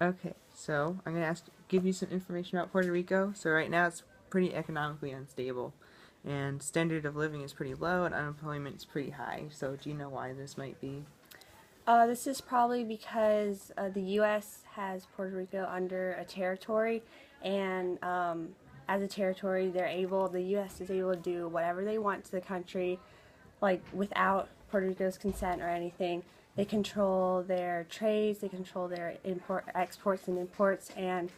Okay, so I'm gonna give you some information about Puerto Rico. So right now it's pretty economically unstable, and standard of living is pretty low, and unemployment is pretty high. So do you know why this might be? This is probably because the U.S. has Puerto Rico under a territory, and as a territory, the U.S. is able to do whatever they want to the country, like without Puerto Rico's consent or anything. They control their trades, they control their exports and imports, and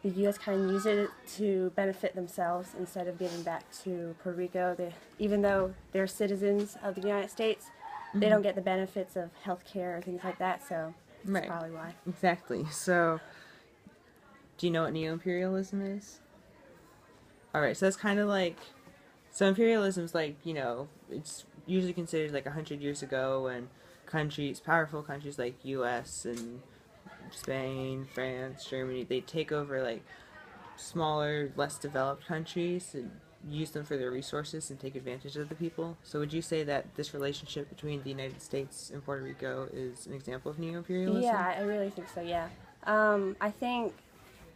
the U.S. kind of use it to benefit themselves instead of giving back to Puerto Rico. Even though they're citizens of the United States, they Hmm. don't get the benefits of health care or things like that, so that's Right, probably why. exactly. So do you know what neo-imperialism is? All right, so that's kind of like so imperialism is like it's usually considered like 100 years ago when powerful countries like U.S. and Spain, France, Germany, they take over like smaller, less developed countries and use them for their resources and take advantage of the people. So would you say that this relationship between the United States and Puerto Rico is an example of neo-imperialism? Yeah, I really think so, yeah. I think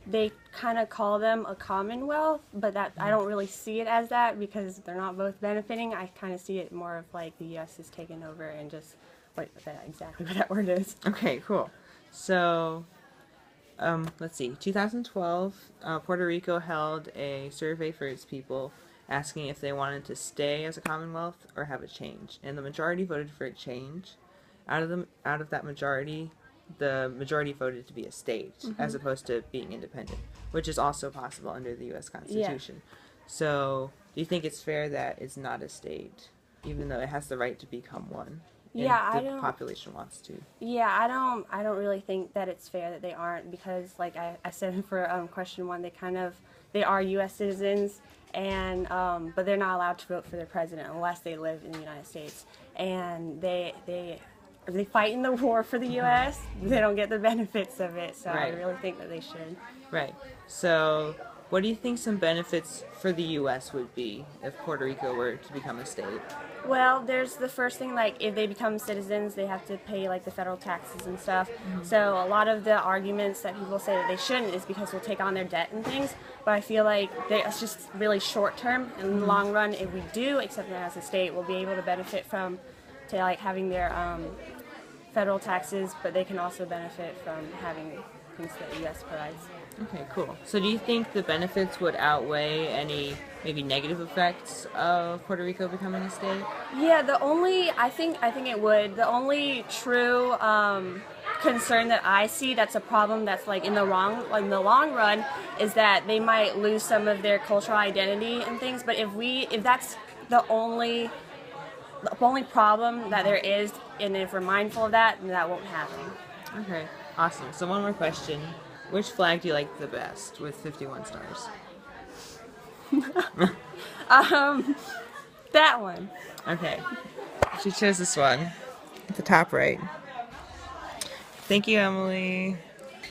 they kind of call them a commonwealth, but that I don't really see it as that because they're not both benefiting. I kind of see it more of like the U.S. is taking over and just exactly what that word is. Okay, cool. So let's see. 2012, Puerto Rico held a survey for its people asking if they wanted to stay as a commonwealth or have a change, and the majority voted for a change. Out of that majority, the majority voted to be a state as opposed to being independent, which is also possible under the U.S. Yeah. Constitution. So, do you think it's fair that it's not a state, even though it has the right to become one, and Yeah, I the don't. population wants to? Yeah, I don't. I don't really think that it's fair that they aren't because, like I said for question one, they are U.S. citizens, and but they're not allowed to vote for their president unless they live in the United States, and they fight in the war for the U.S. They don't get the benefits of it, so I Right. really think that they should. Right. So, what do you think some benefits for the U.S. would be if Puerto Rico were to become a state? Well, there's the first thing, like if they become citizens, they have to pay like the federal taxes and stuff. So a lot of the arguments that people say that they shouldn't is because we'll take on their debt and things. But I feel like it's just really short term. In the long run, if we do accept them as a state, we'll be able to benefit from to like having their federal taxes, but they can also benefit from having things that the U.S. provides. Okay, cool. So, do you think the benefits would outweigh any maybe negative effects of Puerto Rico becoming a state? Yeah, I think it would. The only true concern that I see that's a problem that's like in the long run is that they might lose some of their cultural identity and things. But if that's the only problem that there is, and if we're mindful of that, then that won't happen. Okay, awesome. So, one more question. Which flag do you like the best with 51 stars? That one. Okay, she chose this one at the top right. Thank you, Emily.